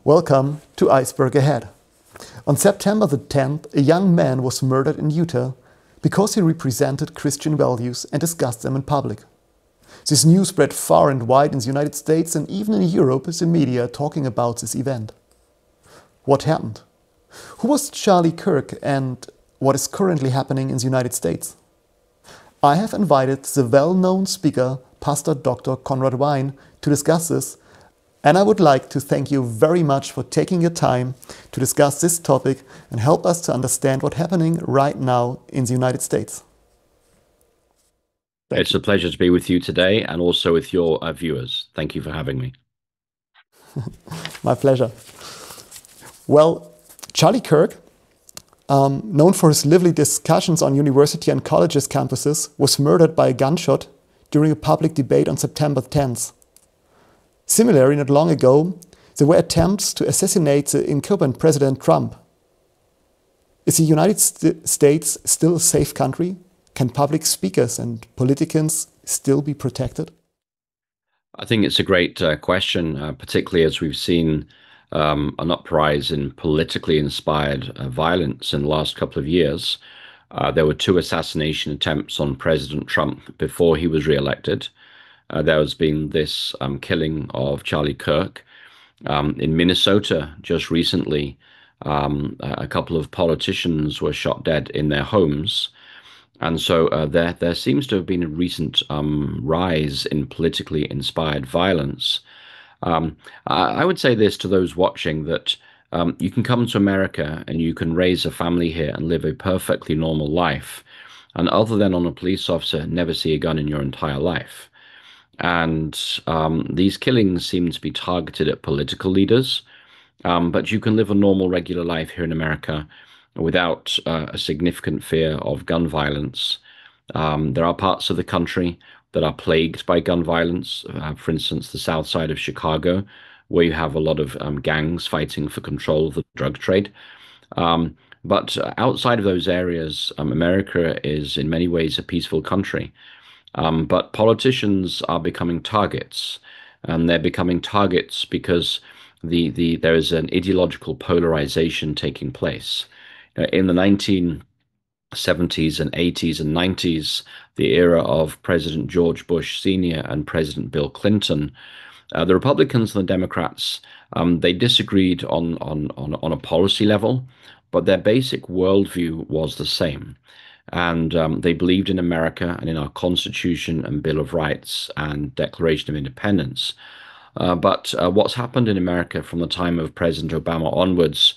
Welcome to Iceberg Ahead. On September the 10th, a young man was murdered in Utah because he represented Christian values and discussed them in public. This news spread far and wide in the United States and even in Europe as the media are talking about this event. What happened? Who was Charlie Kirk and what is currently happening in the United States? I have invited the well-known speaker, Pastor Dr. Conrad Vine, to discuss this, and I would like to thank you very much for taking your time to discuss this topic and help us to understand what's happening right now in the United States. It's a pleasure to be with you today and also with your viewers. Thank you for having me. My pleasure. Well, Charlie Kirk, known for his lively discussions on university and colleges campuses, was murdered by a gunshot during a public debate on September 10th. Similarly, not long ago, there were attempts to assassinate the incumbent President Trump. Is the United States still a safe country? Can public speakers and politicians still be protected? I think it's a great question, particularly as we've seen an uprise in politically inspired violence in the last couple of years. There were 2 assassination attempts on President Trump before he was re-elected. There has been this killing of Charlie Kirk. In Minnesota, just recently, a couple of politicians were shot dead in their homes. And so there seems to have been a recent rise in politically inspired violence. I would say this to those watching, that you can come to America and you can raise a family here and live a perfectly normal life. And other than on a police officer, never see a gun in your entire life. And these killings seem to be targeted at political leaders. But you can live a normal, regular life here in America without a significant fear of gun violence. There are parts of the country that are plagued by gun violence. For instance, the south side of Chicago, where you have a lot of gangs fighting for control of the drug trade. But outside of those areas, America is in many ways a peaceful country. But politicians are becoming targets, and they're becoming targets because there is an ideological polarization taking place. In the 1970s and 80s and 90s, the era of President George Bush Sr. and President Bill Clinton, the Republicans and the Democrats, they disagreed on a policy level, but their basic worldview was the same. And they believed in America and in our Constitution and Bill of Rights and Declaration of Independence. But what's happened in America from the time of President Obama onwards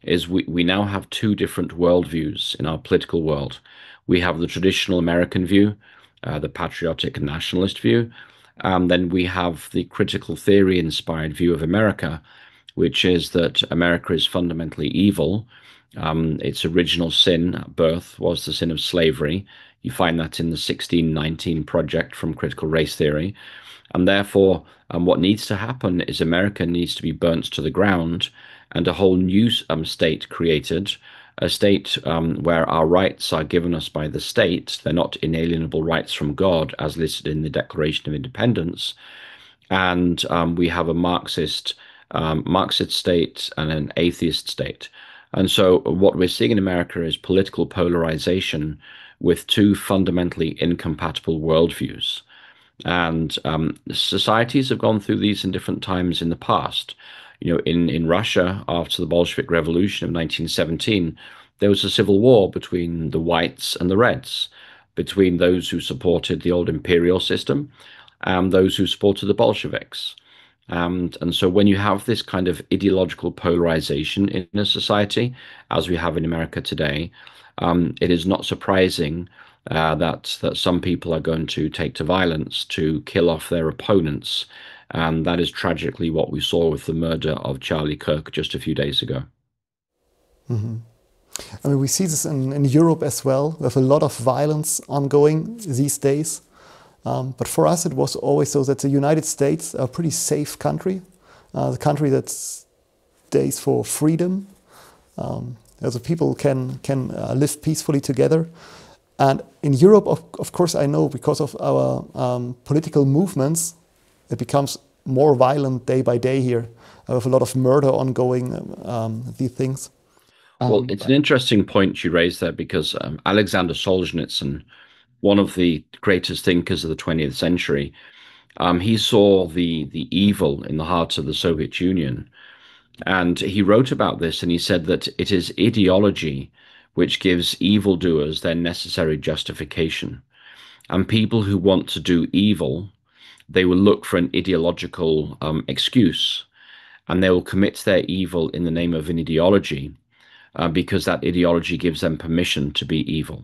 is we now have 2 different worldviews in our political world. We have the traditional American view, the patriotic nationalist view, and then we have the critical theory inspired view of America, which is that America is fundamentally evil. Its original sin at birth was the sin of slavery. You find that in the 1619 Project from critical race theory. And therefore, what needs to happen is America needs to be burnt to the ground and a whole new state created, a state where our rights are given us by the state. They're not inalienable rights from God as listed in the Declaration of Independence. And we have a Marxist state and an atheist state. And so what we're seeing in America is political polarization with 2 fundamentally incompatible worldviews. And societies have gone through these in different times in the past. You know, in Russia, after the Bolshevik Revolution of 1917, there was a civil war between the whites and the reds, between those who supported the old imperial system and those who supported the Bolsheviks. And so when you have this kind of ideological polarization in a society, as we have in America today, it is not surprising that some people are going to take to violence to kill off their opponents. And that is tragically what we saw with the murder of Charlie Kirk just a few days ago. Mm-hmm. I mean, we see this in Europe as well, with a lot of violence ongoing these days. But for us, it was always so that the United States are a pretty safe country, the country that stays for freedom. The people can live peacefully together. And in Europe, of course, I know because of our political movements, it becomes more violent day by day here. with a lot of murder ongoing, these things. Well, it's an interesting point you raised there because Alexander Solzhenitsyn, one of the greatest thinkers of the 20th century, he saw the evil in the heart of the Soviet Union. And he wrote about this and he said that it is ideology which gives evildoers their necessary justification. And people who want to do evil, they will look for an ideological excuse, and they will commit their evil in the name of an ideology because that ideology gives them permission to be evil.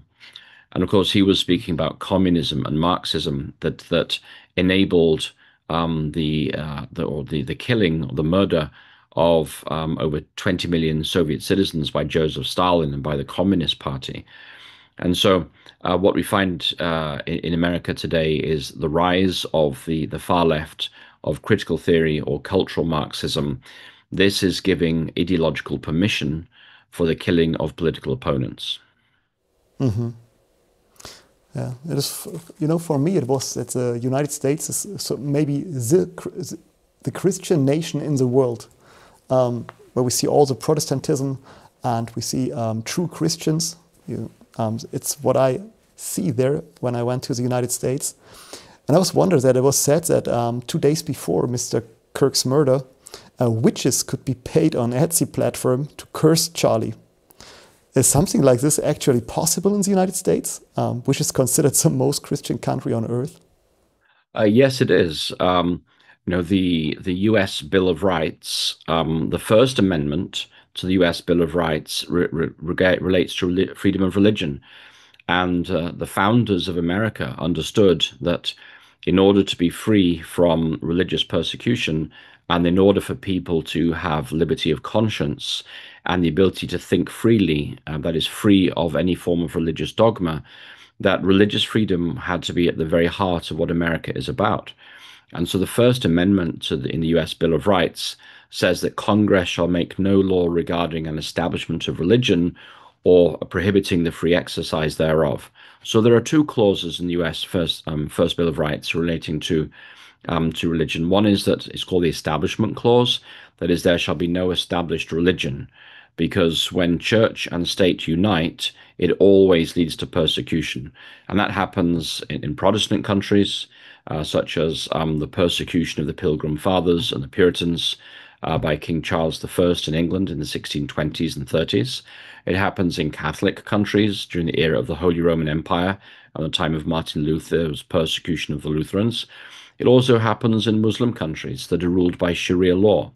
And of course, he was speaking about communism and Marxism that enabled the killing or the murder of over 20 million Soviet citizens by Joseph Stalin and by the Communist Party. And so what we find in America today is the rise of the far left, of critical theory or cultural Marxism. This is giving ideological permission for the killing of political opponents. Mm-hmm. Yeah, it is. You know, for me, it was that the United States is so maybe the Christian nation in the world, where we see all the Protestantism and we see true Christians. It's what I see there when I went to the United States. And I was wondering that it was said that 2 days before Mr. Kirk's murder, witches could be paid on Etsy platform to curse Charlie. Is something like this actually possible in the United States, which is considered the most Christian country on earth? Yes, it is. The U.S. Bill of Rights, the First Amendment to the U.S. Bill of Rights relates to freedom of religion. And the founders of America understood that in order to be free from religious persecution and in order for people to have liberty of conscience and the ability to think freely, that is free of any form of religious dogma, that religious freedom had to be at the very heart of what America is about. And so the First Amendment in the U.S. Bill of Rights says that Congress shall make no law regarding an establishment of religion or prohibiting the free exercise thereof. So there are two clauses in the U.S. First Bill of Rights relating to religion. One is that it's called the Establishment Clause, that is, there shall be no established religion, because when church and state unite, it always leads to persecution. And that happens in Protestant countries, such as the persecution of the Pilgrim Fathers and the Puritans by King Charles I in England in the 1620s and 30s. It happens in Catholic countries during the era of the Holy Roman Empire. At the time of Martin Luther, there was persecution of the Lutherans. It also happens in Muslim countries that are ruled by Sharia law.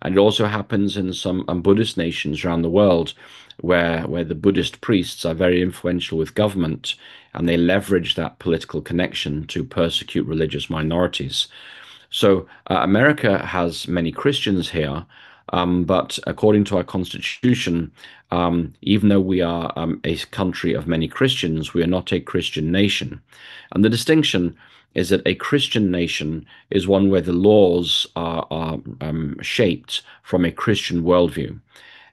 And it also happens in some Buddhist nations around the world where the Buddhist priests are very influential with government and they leverage that political connection to persecute religious minorities. So America has many Christians here, but according to our constitution, even though we are a country of many Christians, we are not a Christian nation. And the distinction is that a Christian nation is one where the laws are shaped from a Christian worldview.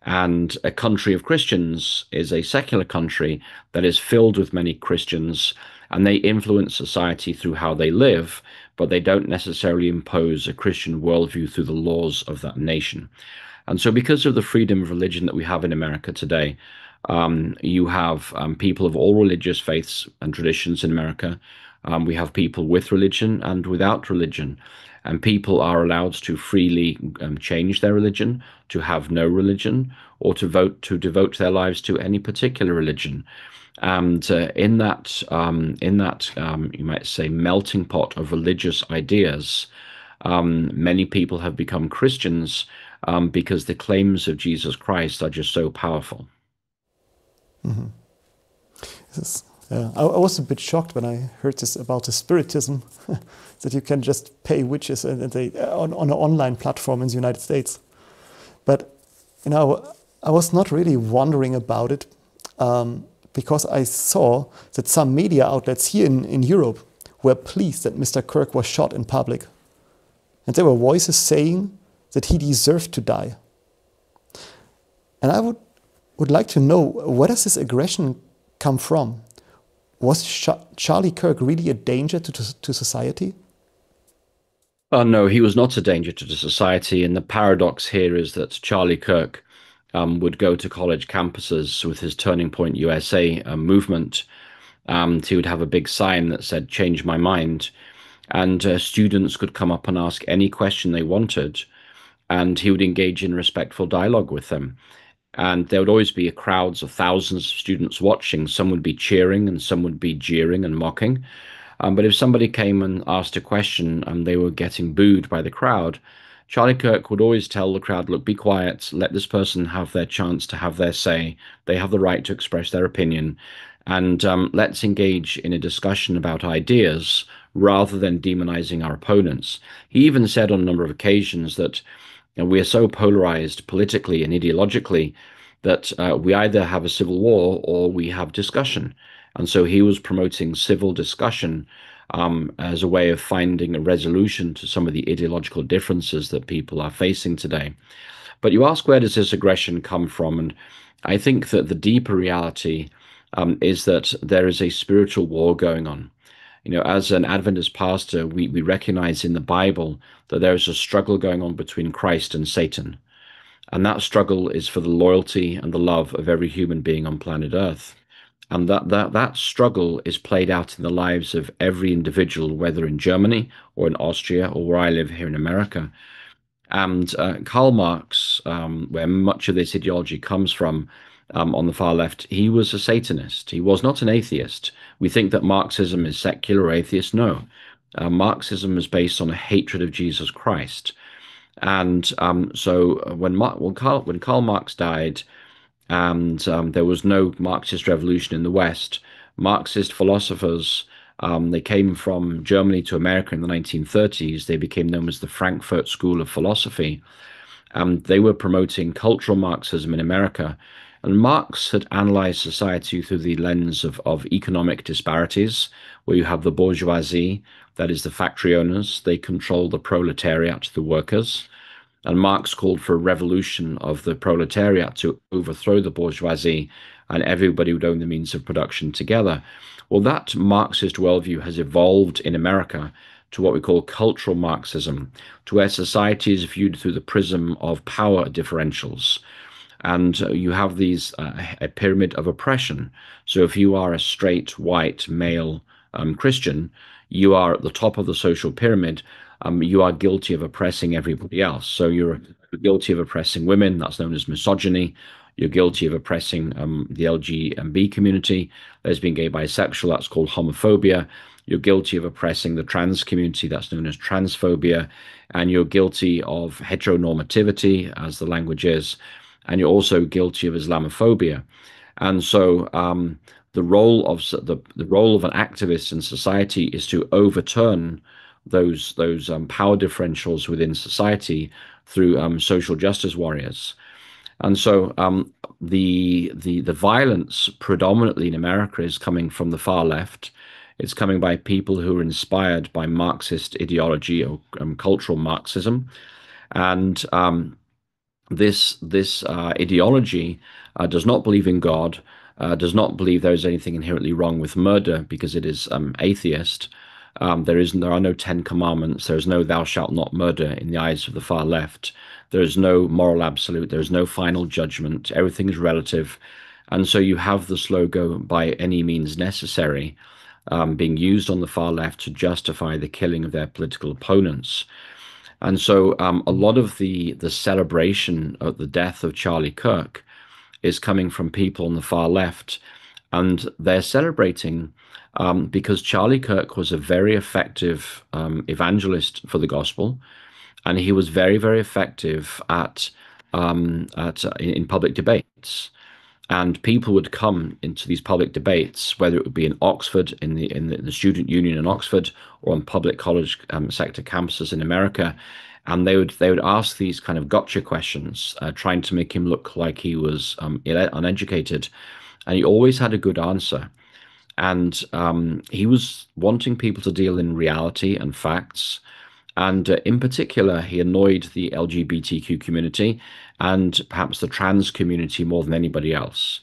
And a country of Christians is a secular country that is filled with many Christians, and they influence society through how they live, but they don't necessarily impose a Christian worldview through the laws of that nation. And so because of the freedom of religion that we have in America today, you have people of all religious faiths and traditions in America. We have people with religion and without religion, and people are allowed to freely change their religion, to have no religion, or to devote their lives to any particular religion. And in that you might say melting pot of religious ideas, many people have become Christians because the claims of Jesus Christ are just so powerful. Mm-hmm. I was a bit shocked when I heard this about the Spiritism, that you can just pay witches on an online platform in the United States. But I was not really wondering about it because I saw that some media outlets here in Europe were pleased that Mr. Kirk was shot in public. And there were voices saying that he deserved to die. And I would like to know, where does this aggression come from? Was Charlie Kirk really a danger to society? Oh no, he was not a danger to the society, and the paradox here is that Charlie Kirk would go to college campuses with his Turning Point USA movement. He would have a big sign that said "Change my mind," and students could come up and ask any question they wanted, and he would engage in respectful dialogue with them. And there would always be crowds of thousands of students watching. Some would be cheering, and some would be jeering and mocking. But if somebody came and asked a question and they were getting booed by the crowd, Charlie Kirk would always tell the crowd, look, be quiet, let this person have their chance to have their say. They have the right to express their opinion. And let's engage in a discussion about ideas rather than demonizing our opponents. He even said on a number of occasions that we are so polarized politically and ideologically that we either have a civil war or we have discussion. And so he was promoting civil discussion as a way of finding a resolution to some of the ideological differences that people are facing today. But you ask, where does this aggression come from? And I think that the deeper reality is that there is a spiritual war going on. You know, as an Adventist pastor, we recognize in the Bible that there is a struggle going on between Christ and Satan. And that struggle is for the loyalty and the love of every human being on planet Earth. And that struggle is played out in the lives of every individual, whether in Germany or in Austria or where I live here in America. And Karl Marx, where much of this ideology comes from, on the far left, he was a Satanist. He was not an atheist. We think that Marxism is secular or atheist. No. Marxism is based on a hatred of Jesus Christ. And so when Karl Marx died, and there was no Marxist revolution in the West, Marxist philosophers, they came from Germany to America in the 1930s. They became known as the Frankfurt School of Philosophy. They were promoting cultural Marxism in America. And Marx had analyzed society through the lens of economic disparities, where you have the bourgeoisie, that is the factory owners, they control the proletariat, the workers. And Marx called for a revolution of the proletariat to overthrow the bourgeoisie, and everybody would own the means of production together. Well, that Marxist worldview has evolved in America to what we call cultural Marxism, to where society is viewed through the prism of power differentials. And you have a pyramid of oppression. So if you are a straight, white, male Christian, you are at the top of the social pyramid. You are guilty of oppressing everybody else. So you're guilty of oppressing women. That's known as misogyny. You're guilty of oppressing the LGBT community, lesbian, gay, bisexual. That's called homophobia. You're guilty of oppressing the trans community. That's known as transphobia. And you're guilty of heteronormativity, as the language is. And you're also guilty of Islamophobia. And so the role of an activist in society is to overturn those power differentials within society through social justice warriors. And so the violence predominantly in America is coming from the far left. It's coming by people who are inspired by Marxist ideology or cultural Marxism. And this ideology does not believe in God, does not believe there is anything inherently wrong with murder because it is atheist. There are no Ten Commandments. There is no "Thou shalt not murder" in the eyes of the far left. There is no moral absolute. There is no final judgment. Everything is relative, and so you have the slogan "by any means necessary" being used on the far left to justify the killing of their political opponents. And so a lot of the celebration of the death of Charlie Kirk is coming from people on the far left, and they're celebrating because Charlie Kirk was a very effective evangelist for the gospel, and he was very, very effective in public debates. And people would come into these public debates, whether it would be in Oxford, in the student union in Oxford, or on public college sector campuses in America, and they would ask these kind of gotcha questions, trying to make him look like he was uneducated, and he always had a good answer. And he was wanting people to deal in reality and facts. And in particular, he annoyed the LGBTQ community and perhaps the trans community more than anybody else.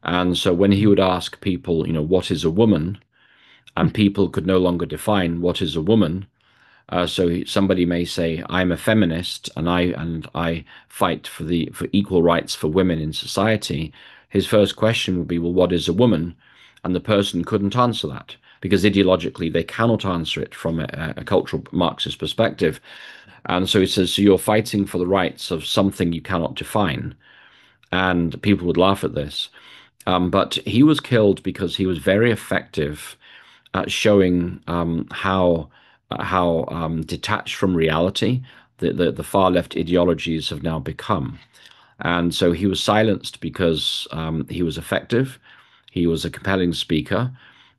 And so when he would ask people, what is a woman? And people could no longer define what is a woman. Somebody may say, "I'm a feminist and I fight for equal rights for women in society." His first question would be, "Well, what is a woman?" And the person couldn't answer that because ideologically they cannot answer it from a cultural Marxist perspective. And so he says, "So you're fighting for the rights of something you cannot define." And people would laugh at this. But he was killed because he was very effective at showing how detached from reality the far left ideologies have now become. And so he was silenced because he was effective, he was a compelling speaker,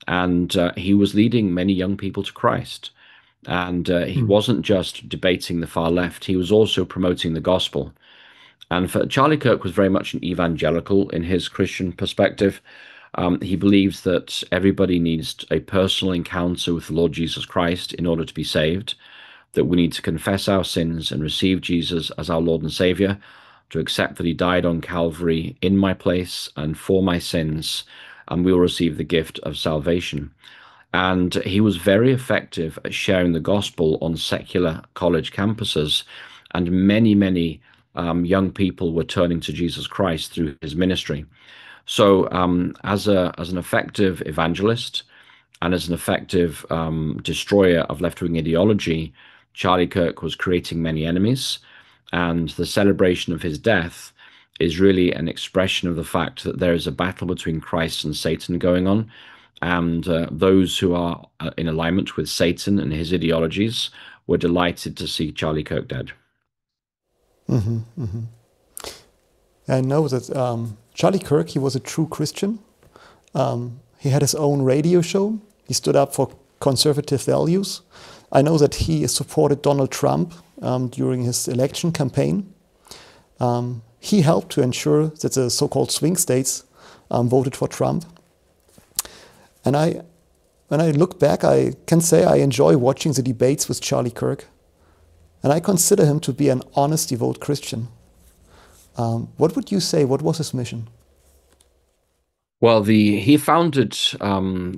and he was leading many young people to Christ. And he Mm. wasn't just debating the far left, he was also promoting the gospel. And for Charlie Kirk was very much an evangelical in his Christian perspective. He believes that everybody needs a personal encounter with the Lord Jesus Christ in order to be saved, that we need to confess our sins and receive Jesus as our Lord and Savior, to accept that he died on Calvary in my place and for my sins, and we will receive the gift of salvation. And he was very effective at sharing the gospel on secular college campuses, and many young people were turning to Jesus Christ through his ministry. So, as an effective evangelist and as an effective destroyer of left-wing ideology, Charlie Kirk was creating many enemies, and the celebration of his death is really an expression of the fact that there is a battle between Christ and Satan going on, and those who are in alignment with Satan and his ideologies were delighted to see Charlie Kirk dead. Hmm. Hmm. I know that Charlie Kirk, he was a true Christian. He had his own radio show. He stood up for conservative values. I know that he supported Donald Trump during his election campaign. He helped to ensure that the so-called swing states voted for Trump. And when I look back, I can say I enjoy watching the debates with Charlie Kirk. And I consider him to be an honest, devout Christian. What would you say? What was his mission? Well, he founded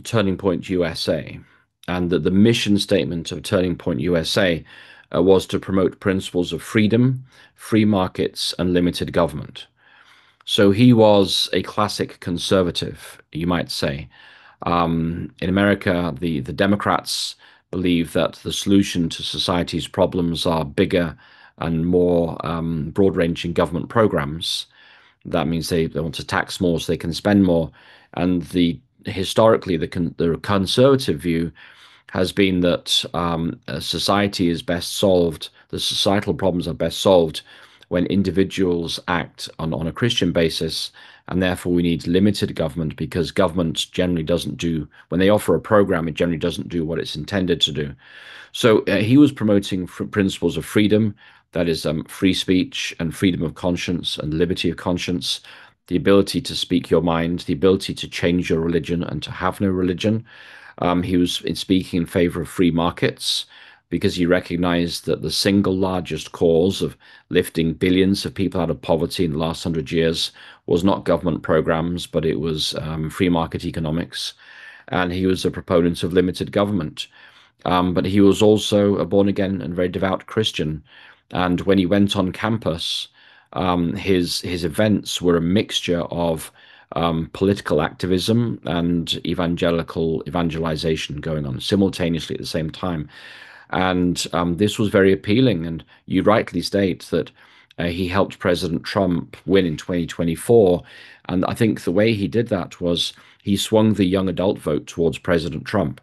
Turning Point USA, and the mission statement of Turning Point USA was to promote principles of freedom, free markets, and limited government. So he was a classic conservative, you might say. In America, the Democrats believe that the solution to society's problems are bigger and more broad-ranging government programs. That means they want to tax more so they can spend more. And historically, the conservative view has been that society is best solved, the societal problems are best solved when individuals act on a Christian basis, and therefore we need limited government because government generally doesn't do, when they offer a program, it generally doesn't do what it's intended to do. So he was promoting principles of freedom, that is free speech and freedom of conscience and liberty of conscience, the ability to speak your mind, the ability to change your religion and to have no religion. He was speaking in favor of free markets because he recognized that the single largest cause of lifting billions of people out of poverty in the last 100 years was not government programs, but it was free market economics. And he was a proponent of limited government. But he was also a born-again and very devout Christian. And when he went on campus, his events were a mixture of political activism and evangelical evangelization going on simultaneously at the same time. And this was very appealing. And you rightly state that he helped President Trump win in 2024. And I think the way he did that was he swung the young adult vote towards President Trump.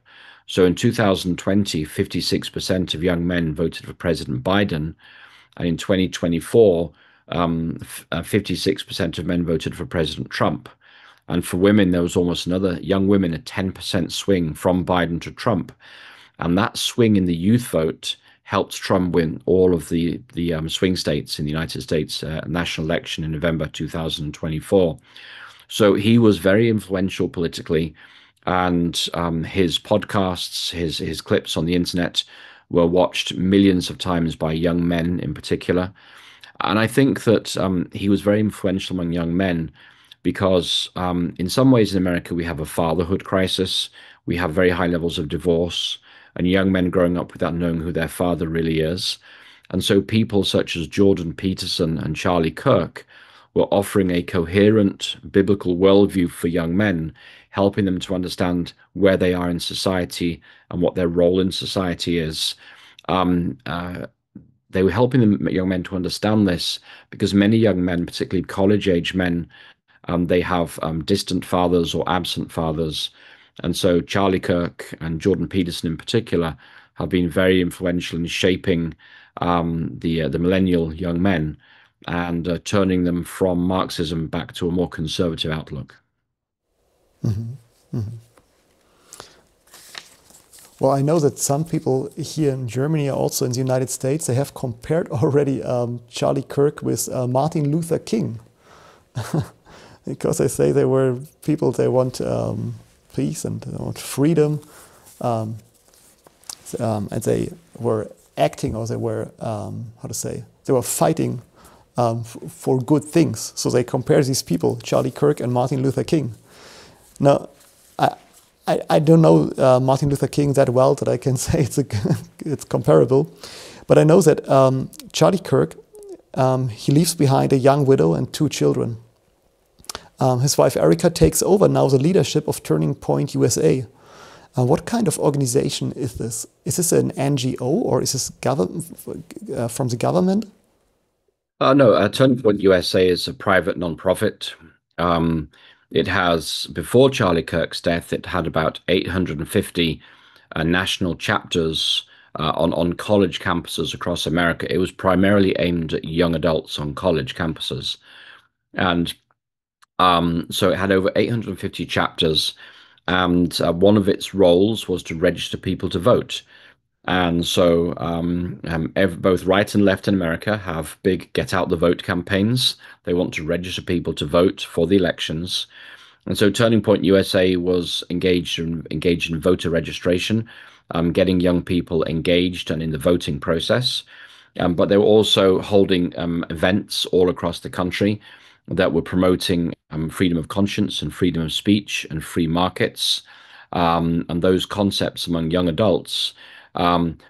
So in 2020, 56% of young men voted for President Biden. And in 2024, 56% of men voted for President Trump. And for women, there was almost another, young women, a 10% swing from Biden to Trump. And that swing in the youth vote helped Trump win all of the swing states in the United States national election in November 2024. So he was very influential politically, and his podcasts, his clips on the internet were watched millions of times by young men in particular. And I think that he was very influential among young men because in some ways in America we have a fatherhood crisis. We have very high levels of divorce. and young men growing up without knowing who their father really is. And so people such as Jordan Peterson and Charlie Kirk were offering a coherent biblical worldview for young men, helping them to understand where they are in society and what their role in society is. Um, uh, they were helping them, young men, to understand this because many young men, particularly college-age men, they have distant fathers or absent fathers. And so Charlie Kirk and Jordan Peterson in particular have been very influential in shaping the millennial young men and turning them from Marxism back to a more conservative outlook. Mm-hmm. Mm-hmm. Well, I know that some people here in Germany, also in the United States, they have compared already Charlie Kirk with Martin Luther King. Because they say they were people, they want peace and they want freedom. And they were acting, or they were, they were fighting for good things. So they compare these people, Charlie Kirk and Martin Luther King. Now, I don't know Martin Luther King that well that I can say it's comparable. But I know that Charlie Kirk, he leaves behind a young widow and 2 children. His wife Erica takes over now the leadership of Turning Point USA. What kind of organization is this? Is this an NGO or is this from the government? No, Turning Point USA is a private nonprofit. It has, before Charlie Kirk's death, it had about 850 national chapters on college campuses across America. It was primarily aimed at young adults on college campuses. And so it had over 850 chapters, and one of its roles was to register people to vote. And so both right and left in America have big get out the vote campaigns. They want to register people to vote for the elections. And so Turning Point USA was engaged in voter registration, getting young people engaged and in the voting process. But they were also holding events all across the country that were promoting freedom of conscience and freedom of speech and free markets, and those concepts among young adults.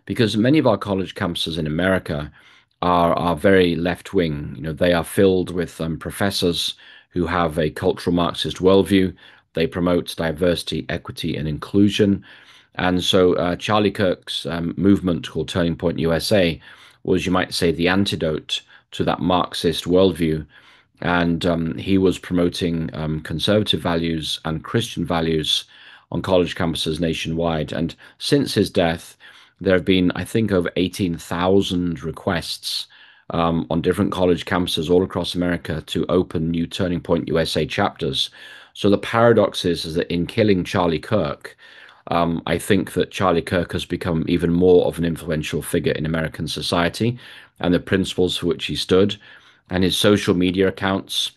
Because many of our college campuses in America are very left-wing. You know, they are filled with professors who have a cultural Marxist worldview. They promote diversity, equity, and inclusion. And so Charlie Kirk's movement called Turning Point USA was, you might say, the antidote to that Marxist worldview. And he was promoting conservative values and Christian values on college campuses nationwide. And since his death, there have been, I think, over 18,000 requests on different college campuses all across America to open new Turning Point USA chapters. So the paradox is that in killing Charlie Kirk, I think that Charlie Kirk has become even more of an influential figure in American society and the principles for which he stood. And his social media accounts,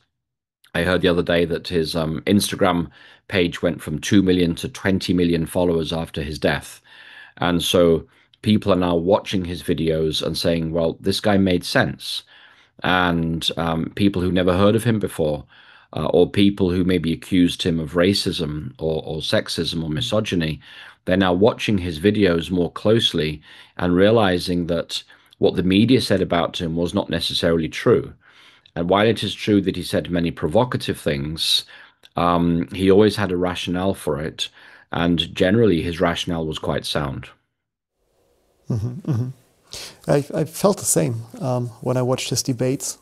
I heard the other day that his Instagram page went from 2 million to 20 million followers after his death. And so people are now watching his videos and saying, well, this guy made sense. And people who never heard of him before, or people who maybe accused him of racism or sexism or misogyny, they're now watching his videos more closely and realizing that what the media said about him was not necessarily true. And while it is true that he said many provocative things, he always had a rationale for it. And generally, his rationale was quite sound. Mm-hmm, mm-hmm. I felt the same when I watched his debates.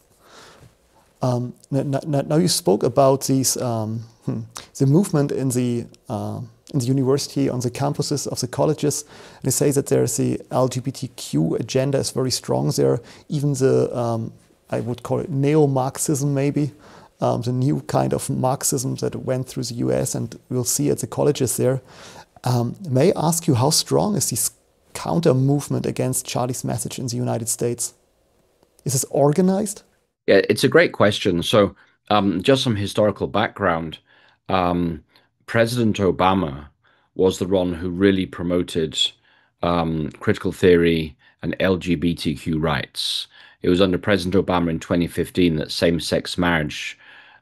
Now you spoke about these the movement in the university, on the campuses of the colleges. And they say that there's the LGBTQ agenda is very strong there. Even the I would call it neo-Marxism, maybe the new kind of Marxism that went through the US, and we'll see at the colleges there. May I ask you, how strong is this counter movement against Charlie's message in the United States? Is this organized? Yeah, it's a great question. So just some historical background. President Obama was the one who really promoted critical theory and LGBTQ rights. It was under President Obama in 2015 that same-sex marriage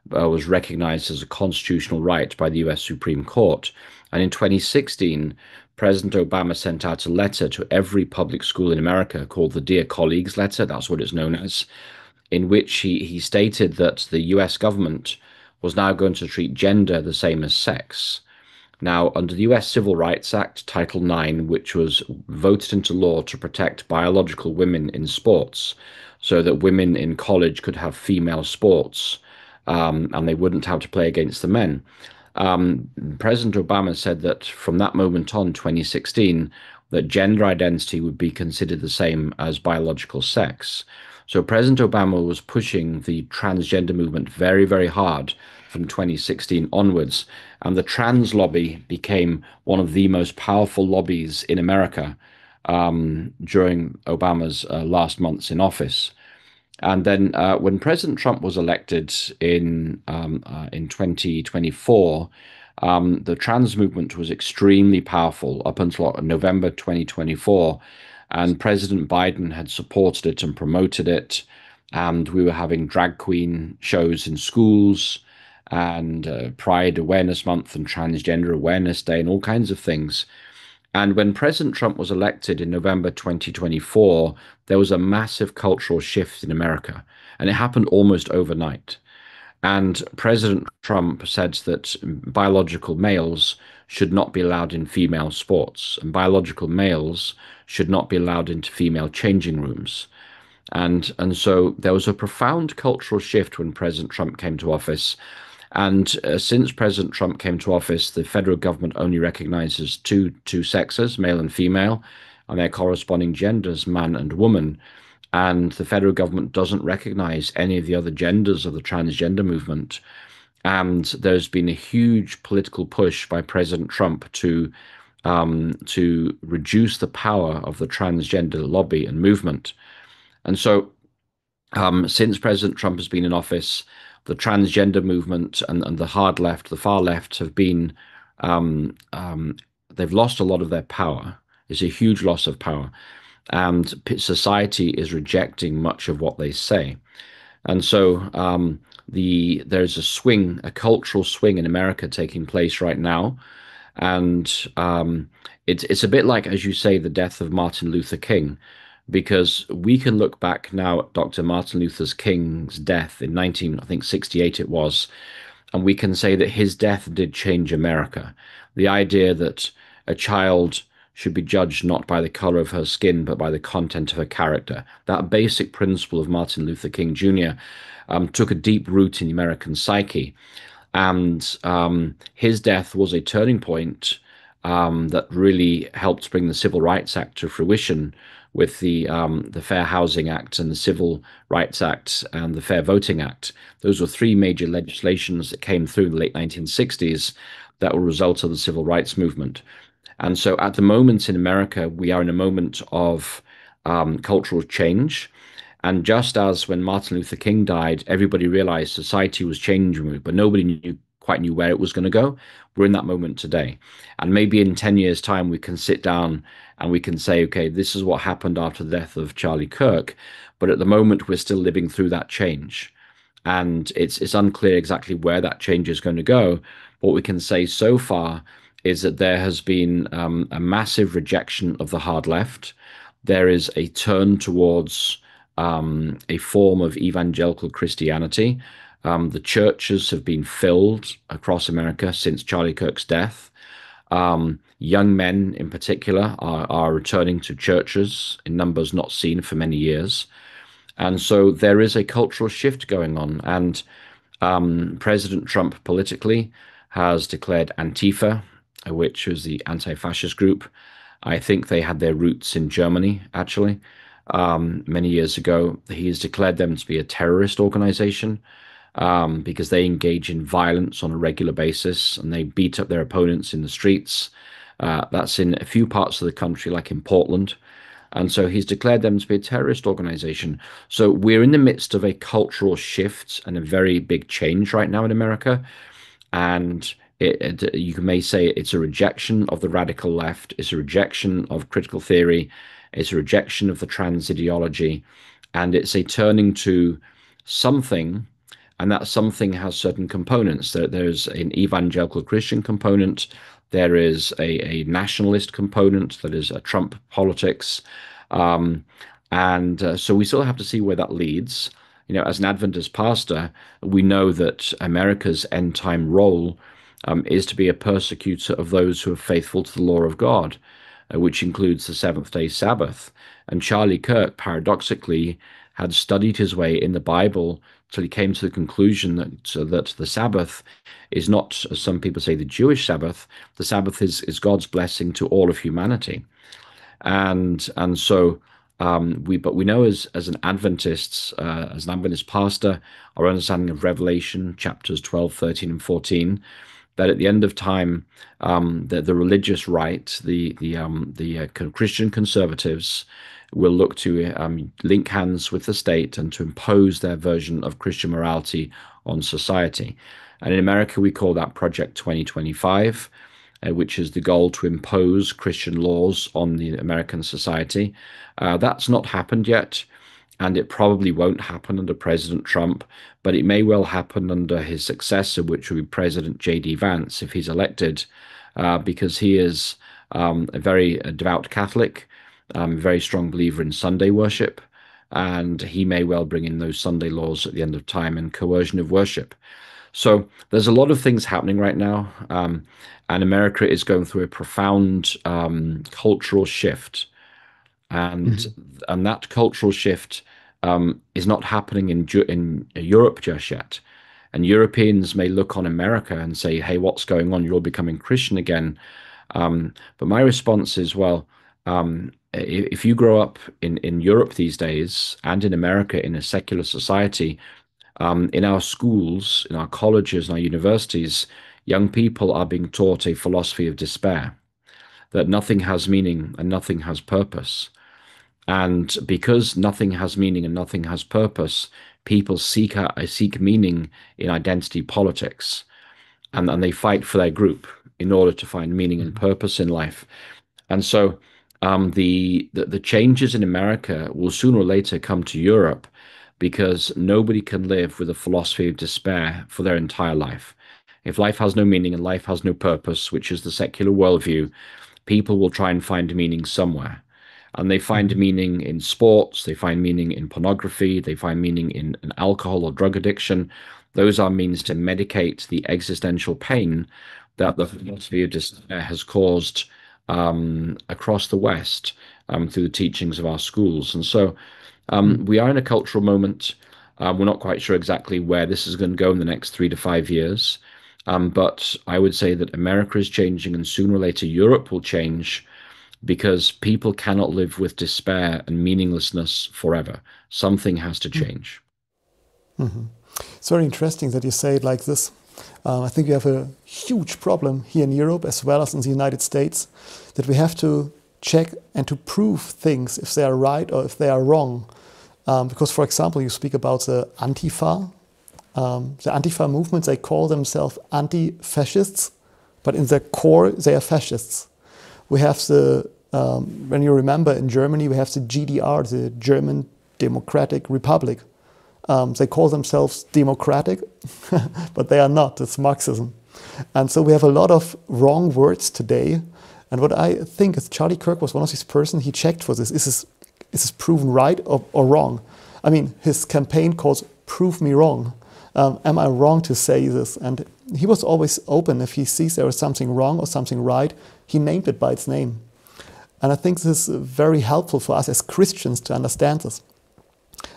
was recognized as a constitutional right by the US Supreme Court. And in 2016, President Obama sent out a letter to every public school in America called the Dear Colleagues letter. That's what it's known as, in which he stated that the US government was now going to treat gender the same as sex. Now, under the US Civil Rights Act, Title IX, which was voted into law to protect biological women in sports, so that women in college could have female sports, and they wouldn't have to play against the men. President Obama said that from that moment on, 2016, that gender identity would be considered the same as biological sex. So President Obama was pushing the transgender movement very, very hard from 2016 onwards, and the trans lobby became one of the most powerful lobbies in America during Obama's last months in office. And then when President Trump was elected in 2024, the trans movement was extremely powerful up until November 2024, and President Biden had supported it and promoted it, and we were having drag queen shows in schools, and Pride Awareness Month and Transgender Awareness Day and all kinds of things. And when President Trump was elected in November 2024, there was a massive cultural shift in America, and it happened almost overnight. And President Trump said that biological males should not be allowed in female sports, and biological males should not be allowed into female changing rooms. And so there was a profound cultural shift when President Trump came to office. And since President Trump came to office, the federal government only recognizes two sexes, male and female, and their corresponding genders, man and woman. And the federal government doesn't recognize any of the other genders of the transgender movement. And there's been a huge political push by President Trump to reduce the power of the transgender lobby and movement. And so since President Trump has been in office, the transgender movement and the hard left, the far left, have been they've lost a lot of their power. It's a huge loss of power, and society is rejecting much of what they say. And so there's a swing, a cultural swing in America taking place right now, and it's a bit like, as you say, the death of Martin Luther King, because we can look back now at Dr. Martin Luther King's death in 1968 it was, and we can say that his death did change America. The idea that a child should be judged not by the color of her skin, but by the content of her character. That basic principle of Martin Luther King Jr. Took a deep root in the American psyche, and his death was a turning point that really helped bring the Civil Rights Act to fruition, with the Fair Housing Act and the Civil Rights Act and the Fair Voting Act. Those were three major legislations that came through in the late 1960s that were a result of the civil rights movement. And so at the moment in America, we are in a moment of cultural change. And just as when Martin Luther King died, everybody realized society was changing, but nobody quite knew where it was going to go. We're in that moment today. And maybe in 10 years' time, we can sit down and we can say, okay, this is what happened after the death of Charlie Kirk. But at the moment, we're still living through that change. And it's unclear exactly where that change is going to go. What we can say so far is that there has been a massive rejection of the hard left. There is a turn towards a form of evangelical Christianity. The churches have been filled across America since Charlie Kirk's death. Young men in particular are returning to churches in numbers not seen for many years. And so there is a cultural shift going on. And President Trump politically has declared Antifa, which was the anti-fascist group. I think they had their roots in Germany, actually, many years ago. He has declared them to be a terrorist organization because they engage in violence on a regular basis and they beat up their opponents in the streets. That's in a few parts of the country, like in Portland. And so he's declared them to be a terrorist organization. So we're in the midst of a cultural shift and a very big change right now in America. And you may say it's a rejection of the radical left, it's a rejection of critical theory, it's a rejection of the trans ideology, and it's a turning to something, and that something has certain components. There's an evangelical Christian component, There is a nationalist component that is a Trump politics. Um, and so we still have to see where that leads. You know, as an Adventist pastor, we know that America's end time role is to be a persecutor of those who are faithful to the law of God, which includes the seventh day Sabbath. And Charlie Kirk, paradoxically, had studied his way in the Bible till he came to the conclusion that the Sabbath is not, as some people say, the Jewish Sabbath. The Sabbath is God's blessing to all of humanity. And so we know as an Adventists, as an Adventist pastor, our understanding of Revelation chapters 12, 13, and 14, that at the end of time, the religious right, the Christian conservatives will look to link hands with the state and to impose their version of Christian morality on society. And in America, we call that Project 2025, which is the goal to impose Christian laws on the American society. That's not happened yet, and it probably won't happen under President Trump, but it may well happen under his successor, which will be President J.D. Vance, if he's elected, because he is a very devout Catholic, very strong believer in Sunday worship, and he may well bring in those Sunday laws at the end of time and coercion of worship. So there's a lot of things happening right now, and America is going through a profound cultural shift, and and that cultural shift is not happening in Europe just yet. And Europeans may look on America and say, "Hey, what's going on? You're becoming Christian again." But my response is, well, if you grow up in Europe these days and in America in a secular society, in our schools, in our colleges, and our universities, young people are being taught a philosophy of despair, that nothing has meaning and nothing has purpose. And because nothing has meaning and nothing has purpose, people seek meaning in identity politics, and they fight for their group in order to find meaning and purpose in life. And so the changes in America will sooner or later come to Europe because nobody can live with a philosophy of despair for their entire life. If life has no meaning and life has no purpose, which is the secular worldview, people will try and find meaning somewhere. And they find meaning in sports, they find meaning in pornography, they find meaning in alcohol or drug addiction. Those are means to medicate the existential pain that the philosophy of despair has caused across the West through the teachings of our schools. And so we are in a cultural moment. We're not quite sure exactly where this is going to go in the next 3 to 5 years. But I would say that America is changing, and sooner or later Europe will change because people cannot live with despair and meaninglessness forever. Something has to change. It's very interesting that you say it like this. I think we have a huge problem here in Europe as well as in the United States, that we have to check and to prove things if they are right or if they are wrong. Because, for example, you speak about the Antifa. The Antifa movement, they call themselves anti-fascists, but in their core, they are fascists. We have when you remember, in Germany, we have the GDR, the German Democratic Republic. They call themselves democratic, but they are not. It's Marxism. And so we have a lot of wrong words today. And what I think is Charlie Kirk was one of these persons, he checked for this. Is this proven right or wrong? I mean, his campaign calls Prove Me Wrong. Am I wrong to say this? And he was always open. If he sees there is something wrong or something right, he named it by its name. And I think this is very helpful for us as Christians to understand this.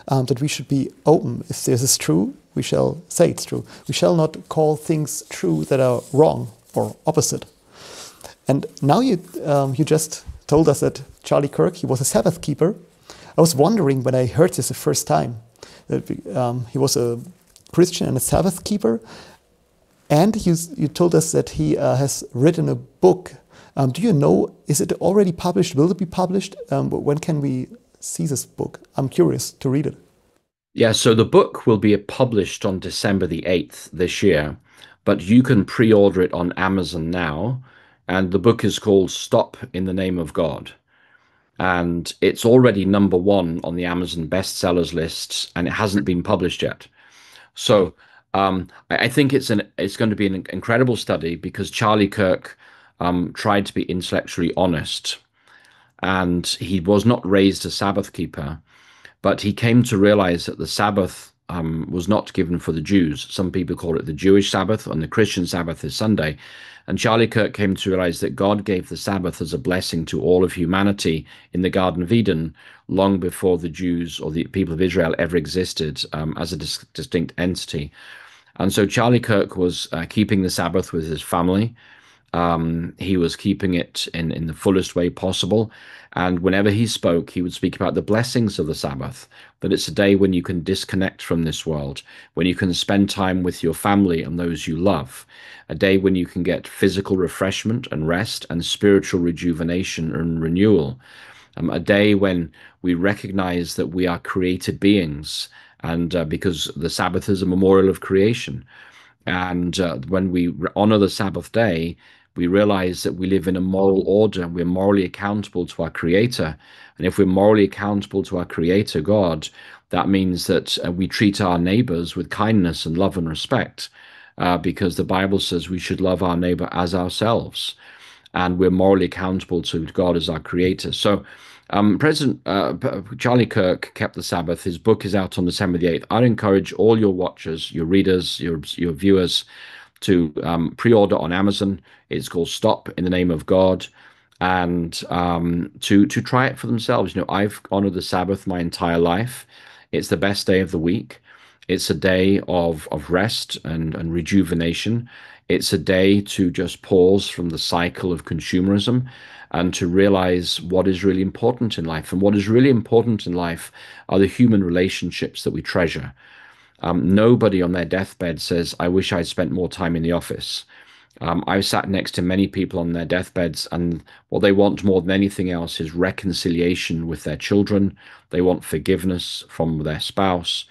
That we should be open. If this is true, we shall say it's true. We shall not call things true that are wrong or opposite. And now you just told us that Charlie Kirk, he was a Sabbath keeper. I was wondering when I heard this the first time, that he was a Christian and a Sabbath keeper. And you told us that he has written a book. Do you know, is it already published? Will it be published? When can we see this book? I'm curious to read it. Yeah, so the book will be published on December the 8th this year, but you can pre-order it on Amazon now. And the book is called Stop in the Name of God. And it's already #1 on the Amazon bestsellers lists, and it hasn't been published yet. So I think it's going to be an incredible study because Charlie Kirk tried to be intellectually honest. And he was not raised a Sabbath keeper, but he came to realize that the Sabbath was not given for the Jews. Some people call it the Jewish Sabbath, and the Christian Sabbath is Sunday. And Charlie Kirk came to realize that God gave the Sabbath as a blessing to all of humanity in the Garden of Eden long before the Jews or the people of Israel ever existed as a distinct entity. And so Charlie Kirk was keeping the Sabbath with his family. He was keeping it in the fullest way possible. And whenever he spoke, he would speak about the blessings of the Sabbath, that it's a day when you can disconnect from this world, when you can spend time with your family and those you love, a day when you can get physical refreshment and rest and spiritual rejuvenation and renewal, a day when we recognize that we are created beings. And because the Sabbath is a memorial of creation. And when we honor the Sabbath day, we realize that we live in a moral order. We're morally accountable to our Creator. And if we're morally accountable to our Creator, God, that means that we treat our neighbors with kindness and love and respect, because the Bible says we should love our neighbor as ourselves. And we're morally accountable to God as our Creator. So President Charlie Kirk kept the Sabbath. His book is out on December the 8th. I'd encourage all your watchers, your readers, your viewers to pre-order on Amazon. It's called Stop in the Name of God, and to try it for themselves. You know, I've honored the Sabbath my entire life. It's the best day of the week. It's a day of rest and rejuvenation. It's a day to just pause from the cycle of consumerism and to realize what is really important in life. And what is really important in life are the human relationships that we treasure. Nobody on their deathbed says, I wish I'd spent more time in the office. I've sat next to many people on their deathbeds, and what they want more than anything else is reconciliation with their children. They want forgiveness from their spouse.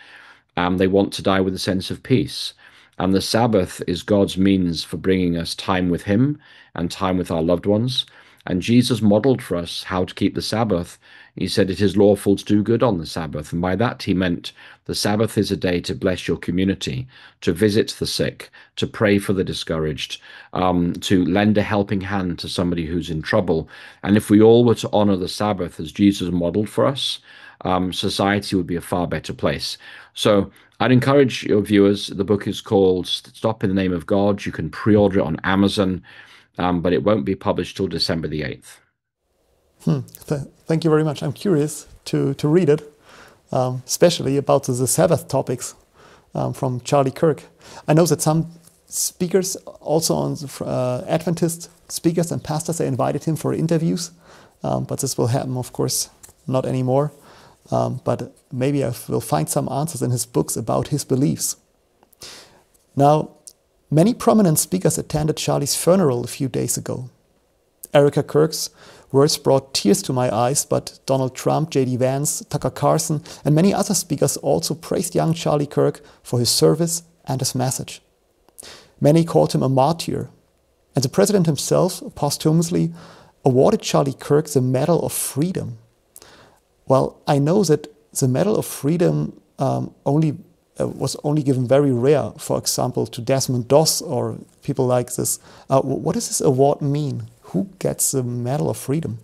They want to die with a sense of peace. And the Sabbath is God's means for bringing us time with Him and time with our loved ones. And Jesus modeled for us how to keep the Sabbath. He said it is lawful to do good on the Sabbath. And by that, he meant the Sabbath is a day to bless your community, to visit the sick, to pray for the discouraged, to lend a helping hand to somebody who's in trouble. And if we all were to honor the Sabbath as Jesus modeled for us, society would be a far better place. So I'd encourage your viewers. The book is called Stop in the Name of God. You can pre-order it on Amazon, but it won't be published till December the 8th. Thank you very much. I'm curious to read it, especially about the Sabbath topics from Charlie Kirk. I know that some speakers, also on Adventist speakers and pastors, they invited him for interviews, but this will happen, of course, not anymore. But maybe I will find some answers in his books about his beliefs. Now, many prominent speakers attended Charlie's funeral a few days ago. Erica Kirk's words brought tears to my eyes, but Donald Trump, J.D. Vance, Tucker Carlson, and many other speakers also praised young Charlie Kirk for his service and his message. Many called him a martyr, and the president himself posthumously awarded Charlie Kirk the Medal of Freedom. Well, I know that the Medal of Freedom was only given very rare, for example, to Desmond Doss or people like this. What does this award mean? Who gets the Medal of Freedom?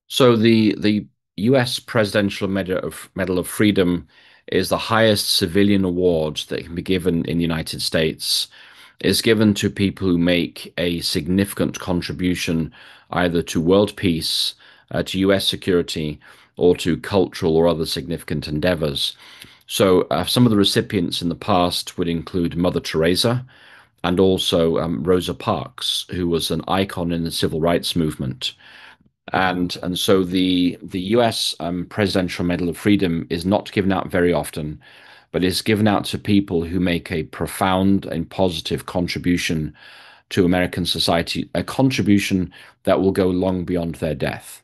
So the U.S. Presidential Medal of Freedom is the highest civilian award that can be given in the United States. It's given to people who make a significant contribution either to world peace, to U.S. security, or to cultural or other significant endeavors. So some of the recipients in the past would include Mother Teresa and also Rosa Parks, who was an icon in the civil rights movement. And so the U.S. Presidential Medal of Freedom is not given out very often, but is given out to people who make a profound and positive contribution to American society, a contribution that will go long beyond their death.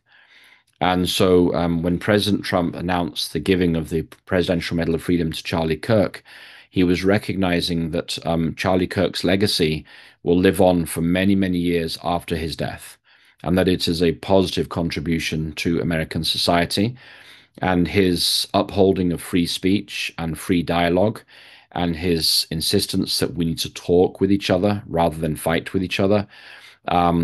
And so when President Trump announced the giving of the Presidential Medal of Freedom to Charlie Kirk, he was recognizing that Charlie Kirk's legacy will live on for many, many years after his death, and that it is a positive contribution to American society. And his upholding of free speech and free dialogue, and his insistence that we need to talk with each other rather than fight with each other,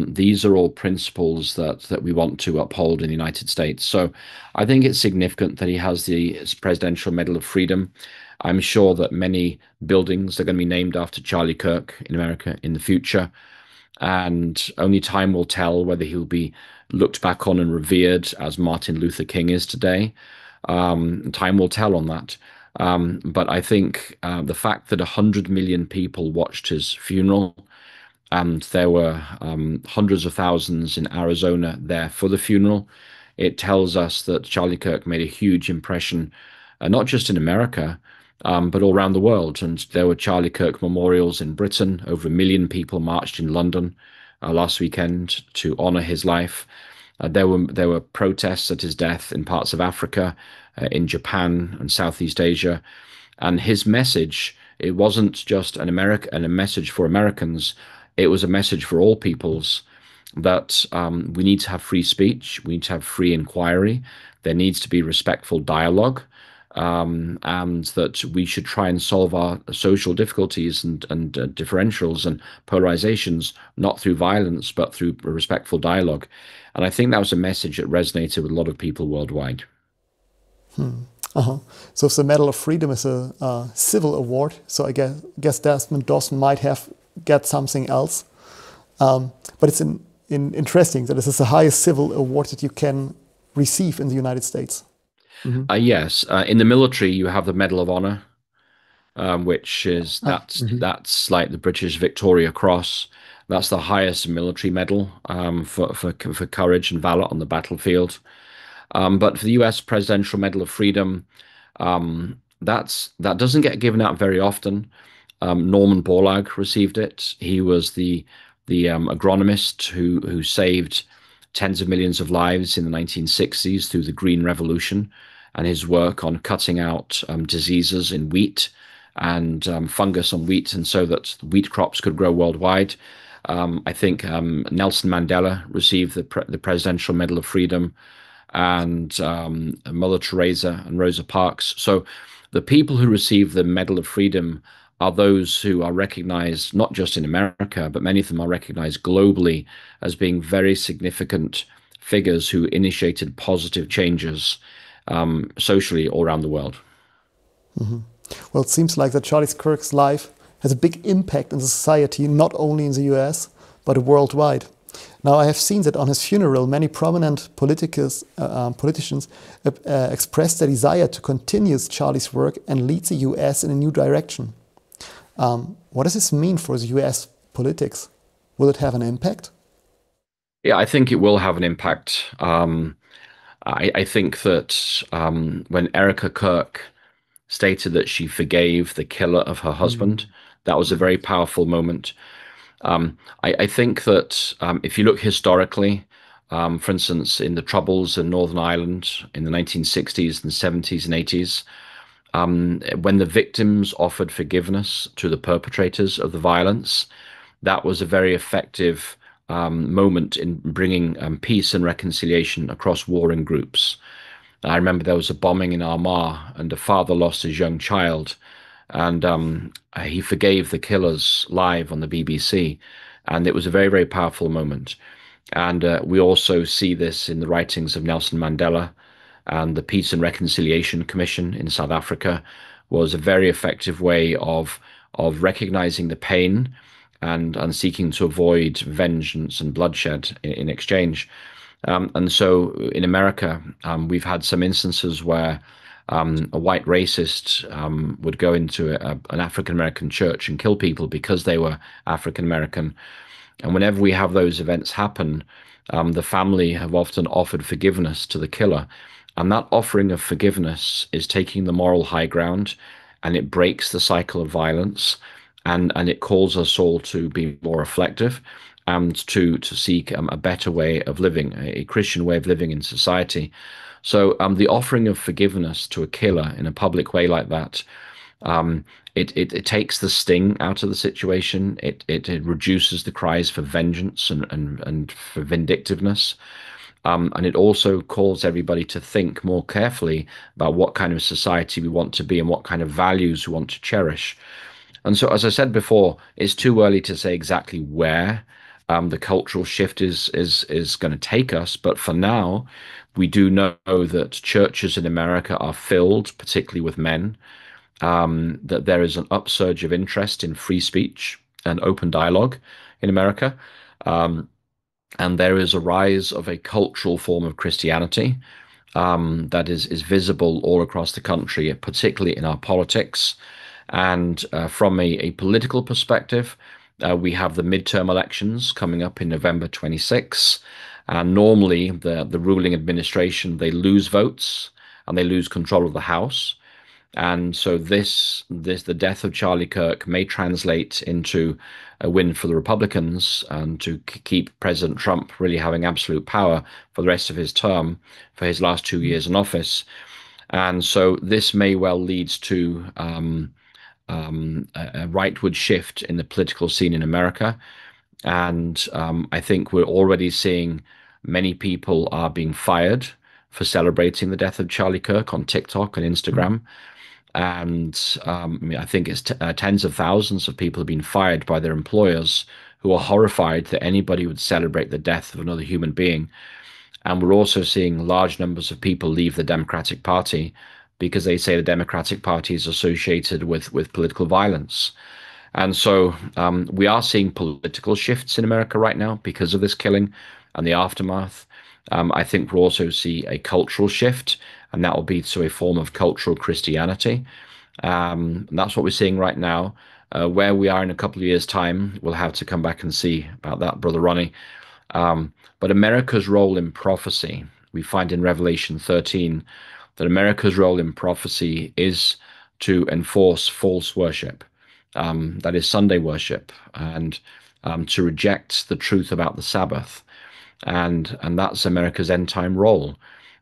These are all principles that we want to uphold in the United States. So I think it's significant that he has the Presidential Medal of Freedom. I'm sure that many buildings are going to be named after Charlie Kirk in America in the future, and only time will tell whether he'll be looked back on and revered as Martin Luther King is today. Time will tell on that. But I think the fact that 100 million people watched his funeral, and there were hundreds of thousands in Arizona there for the funeral, it tells us that Charlie Kirk made a huge impression, not just in America, but all around the world. And there were Charlie Kirk memorials in Britain. Over 1 million people marched in London last weekend to honor his life. There were protests at his death in parts of Africa, in Japan and Southeast Asia. And his message, it wasn't just a message for Americans. It was a message for all peoples that we need to have free speech, we need to have free inquiry, there needs to be respectful dialogue, and that we should try and solve our social difficulties and differentials and polarizations, not through violence, but through respectful dialogue. And I think that was a message that resonated with a lot of people worldwide. So if the Medal of Freedom is a civil award, so I guess Desmond Dossen might have get something else. But it's interesting that this is the highest civil award that you can receive in the United States. Yes, in the military you have the Medal of Honor, which is that's like the British Victoria Cross. That's the highest military medal for courage and valor on the battlefield. But for the U.S. Presidential Medal of Freedom, that doesn't get given out very often. Norman Borlaug received it. He was the agronomist who saved tens of millions of lives in the 1960s through the Green Revolution, and his work on cutting out diseases in wheat and fungus on wheat, and so that wheat crops could grow worldwide. I think Nelson Mandela received the Presidential Medal of Freedom, and Mother Teresa and Rosa Parks. So the people who receive the Medal of Freedom are those who are recognized not just in America, but many of them are recognized globally as being very significant figures who initiated positive changes socially all around the world. Well, it seems like that Charlie Kirk's life has a big impact in society, not only in the US, but worldwide. Now, I have seen that on his funeral, many prominent politicians expressed their desire to continue Charlie's work and lead the US in a new direction. What does this mean for the US politics? Will it have an impact? Yeah, I think it will have an impact. I think that when Erica Kirk stated that she forgave the killer of her husband, that was a very powerful moment. I think that if you look historically, for instance, in the Troubles in Northern Ireland in the 1960s and 70s and 80s, when the victims offered forgiveness to the perpetrators of the violence, that was a very effective moment in bringing peace and reconciliation across warring groups. I remember there was a bombing in Armagh, and a father lost his young child, and he forgave the killers live on the BBC, and it was a very, very powerful moment. And we also see this in the writings of Nelson Mandela, and the Peace and Reconciliation Commission in South Africa was a very effective way of recognizing the pain and seeking to avoid vengeance and bloodshed in exchange. And so in America, we've had some instances where a white racist would go into an African-American church and kill people because they were African-American. And whenever we have those events happen, the family have often offered forgiveness to the killer. And that offering of forgiveness is taking the moral high ground, and it breaks the cycle of violence, and it calls us all to be more reflective and to seek a better way of living, a Christian way of living in society. So the offering of forgiveness to a killer in a public way like that, it takes the sting out of the situation. It reduces the cries for vengeance and for vindictiveness. And it also calls everybody to think more carefully about what kind of society we want to be and what kind of values we want to cherish. And so, as I said before, it's too early to say exactly where the cultural shift is going to take us. But for now, we do know that churches in America are filled, particularly with men, that there is an upsurge of interest in free speech and open dialogue in America. Um, and there is a rise of a cultural form of Christianity that is visible all across the country, particularly in our politics. And from a political perspective, we have the midterm elections coming up in November 26. And normally, the ruling administration, they lose votes and they lose control of the House. And so the death of Charlie Kirk may translate into a win for the Republicans and to keep President Trump really having absolute power for the rest of his term, for his last 2 years in office. And so this may well lead to a rightward shift in the political scene in America. And I think we're already seeing many people are being fired for celebrating the death of Charlie Kirk on TikTok and Instagram. And I mean, I think it's t tens of thousands of people have been fired by their employers who are horrified that anybody would celebrate the death of another human being. And we're also seeing large numbers of people leave the Democratic Party because they say the Democratic Party is associated with political violence. And so we are seeing political shifts in America right now because of this killing and the aftermath. I think we'll also see a cultural shift, and that will be to a form of cultural Christianity. And that's what we're seeing right now. Where we are in a couple of years' time, we'll have to come back and see about that, Brother Ronnie. But America's role in prophecy, we find in Revelation 13 that America's role in prophecy is to enforce false worship, that is Sunday worship, and to reject the truth about the Sabbath. And that's America's end time role.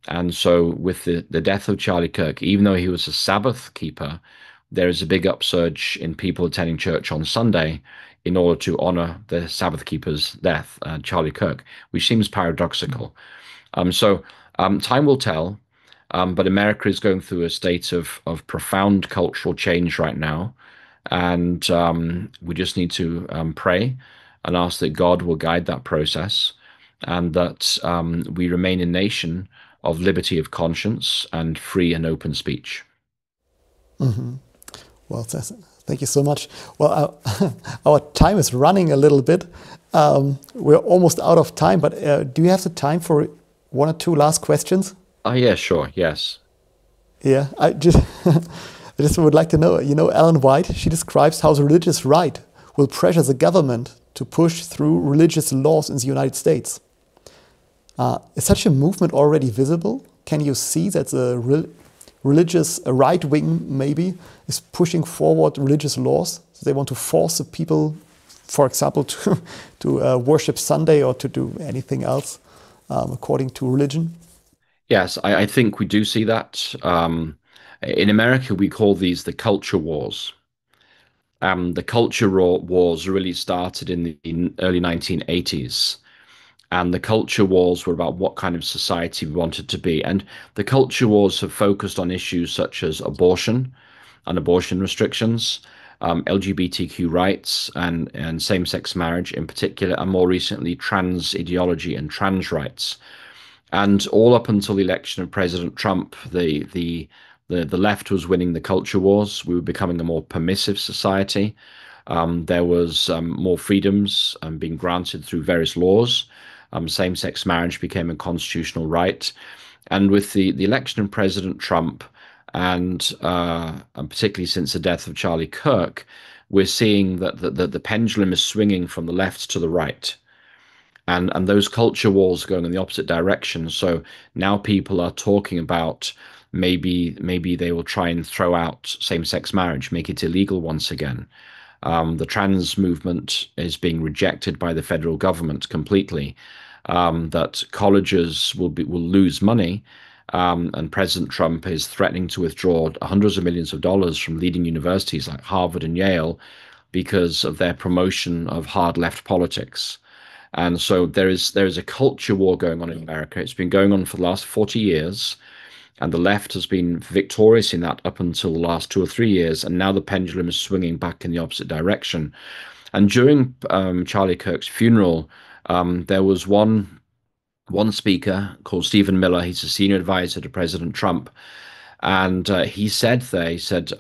And so with the death of Charlie Kirk, even though he was a Sabbath keeper, there is a big upsurge in people attending church on Sunday in order to honor the Sabbath keeper's death, Charlie Kirk, which seems paradoxical. Time will tell, but America is going through a state of profound cultural change right now. And we just need to pray and ask that God will guide that process and that we remain a nation of liberty of conscience and free and open speech. Well, thank you so much. Well, our time is running a little bit. We're almost out of time, but do you have the time for one or two last questions? Oh, yeah, sure. Yes. Yeah, I just, I just would like to know, Ellen White, she describes how the religious right will pressure the government to push through religious laws in the United States. Is such a movement already visible? Can you see that the religious right wing maybe is pushing forward religious laws? So they want to force the people, for example, to worship Sunday or to do anything else according to religion? Yes, I think we do see that. In America, we call these the culture wars. The wars really started in the early 1980s. And the culture wars were about what kind of society we wanted to be. And the culture wars have focused on issues such as abortion and abortion restrictions, LGBTQ rights, and same-sex marriage in particular, and more recently, trans ideology and trans rights. And all up until the election of President Trump, the left was winning the culture wars. We were becoming a more permissive society. There was more freedoms being granted through various laws. Same-sex marriage became a constitutional right. And with the election of President Trump, and particularly since the death of Charlie Kirk, we're seeing that the pendulum is swinging from the left to the right. And those culture wars are going in the opposite direction. So now people are talking about maybe they will try and throw out same-sex marriage, make it illegal once again. The trans movement is being rejected by the federal government completely. That colleges will lose money, and President Trump is threatening to withdraw hundreds of millions of dollars from leading universities like Harvard and Yale because of their promotion of hard left politics. And so there is a culture war going on in America. It's been going on for the last 40 years. And the left has been victorious in that up until the last 2 or 3 years. And now the pendulum is swinging back in the opposite direction. And during Charlie Kirk's funeral, there was one speaker called Stephen Miller. He's a senior advisor to President Trump. And he said there, he said,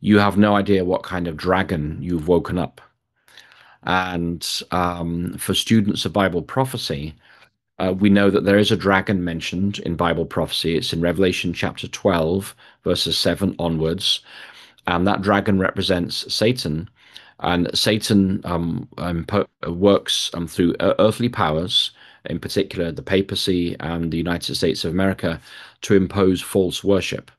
you have no idea what kind of dragon you've woken up. And for students of Bible prophecy, we know that there is a dragon mentioned in Bible prophecy. It's in Revelation chapter 12, verses 7 onwards. And that dragon represents Satan. And Satan works through earthly powers, in particular the papacy and the United States of America, to impose false worship.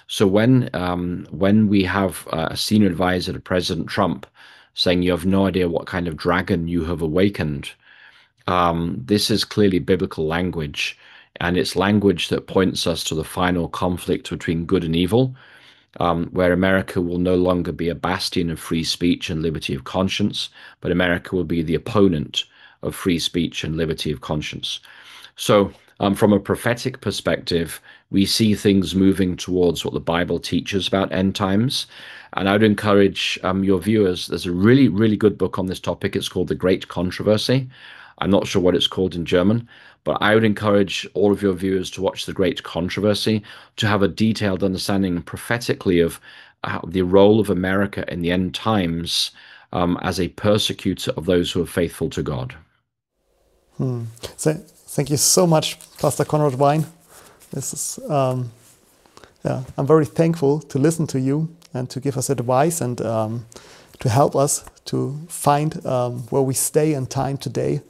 So when we have a senior advisor to President Trump saying you have no idea what kind of dragon you have awakened, this is clearly biblical language, and it's language that points us to the final conflict between good and evil, where America will no longer be a bastion of free speech and liberty of conscience, but America will be the opponent of free speech and liberty of conscience. So from a prophetic perspective, we see things moving towards what the Bible teaches about end times. And I would encourage your viewers, there's a really, really good book on this topic. It's called The Great Controversy. I'm not sure what it's called in German, but I would encourage all of your viewers to watch The Great Controversy to have a detailed understanding prophetically of the role of America in the end times as a persecutor of those who are faithful to God. So, thank you so much, Pastor Conrad Vine. This is, I'm very thankful to listen to you and to give us advice and to help us to find where we stay in time today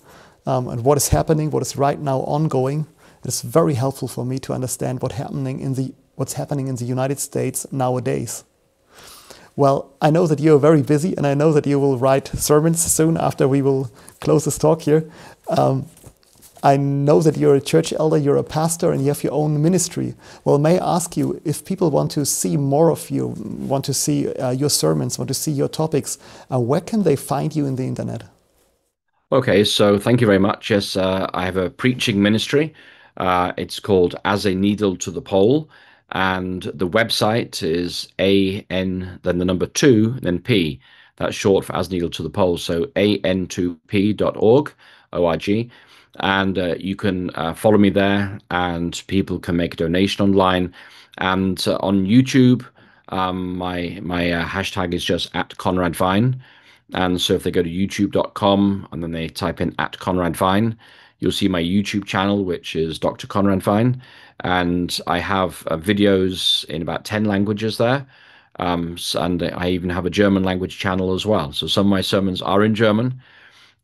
and what is happening, what is right now ongoing. It's very helpful for me to understand what's happening in the United States nowadays. Well, I know that you're very busy, and I know that you will write sermons soon after we will close this talk here. I know that you're a church elder, you're a pastor, and you have your own ministry. Well, may I ask you, if people want to see more of you, want to see your sermons, want to see your topics, where can they find you in the internet? Okay, so thank you very much. Yes, I have a preaching ministry. It's called As a Needle to the Pole, and the website is AN, then the number 2, then P. That's short for As Needle to the Pole. So an2p.org, O-R-G. And you can follow me there, and people can make a donation online. And on YouTube, my hashtag is just @ConradVine. And so if they go to youtube.com and then they type in @ConradVine, you'll see my YouTube channel, which is Dr. Conrad Vine. And I have videos in about 10 languages there. And I even have a German language channel as well. So some of my sermons are in German,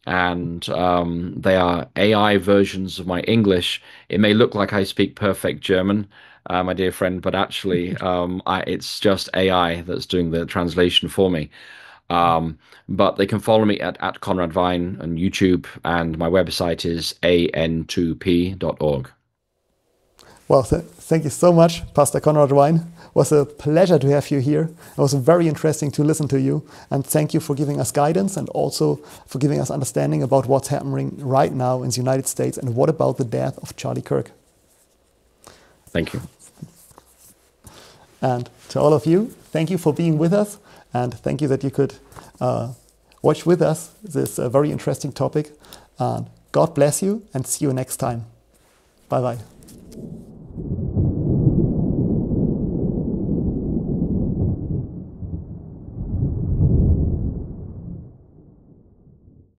and they are AI versions of my English. It may look like I speak perfect German, my dear friend, but actually it's just AI that's doing the translation for me. But they can follow me at Conrad Vine on YouTube, and my website is an2p.org. Well, thank you so much, Pastor Conrad Vine. It was a pleasure to have you here. It was very interesting to listen to you. And thank you for giving us guidance and also for giving us understanding about what's happening right now in the United States and what about the death of Charlie Kirk. Thank you. And to all of you, thank you for being with us. And thank you that you could watch with us this very interesting topic. God bless you, and see you next time. Bye-bye.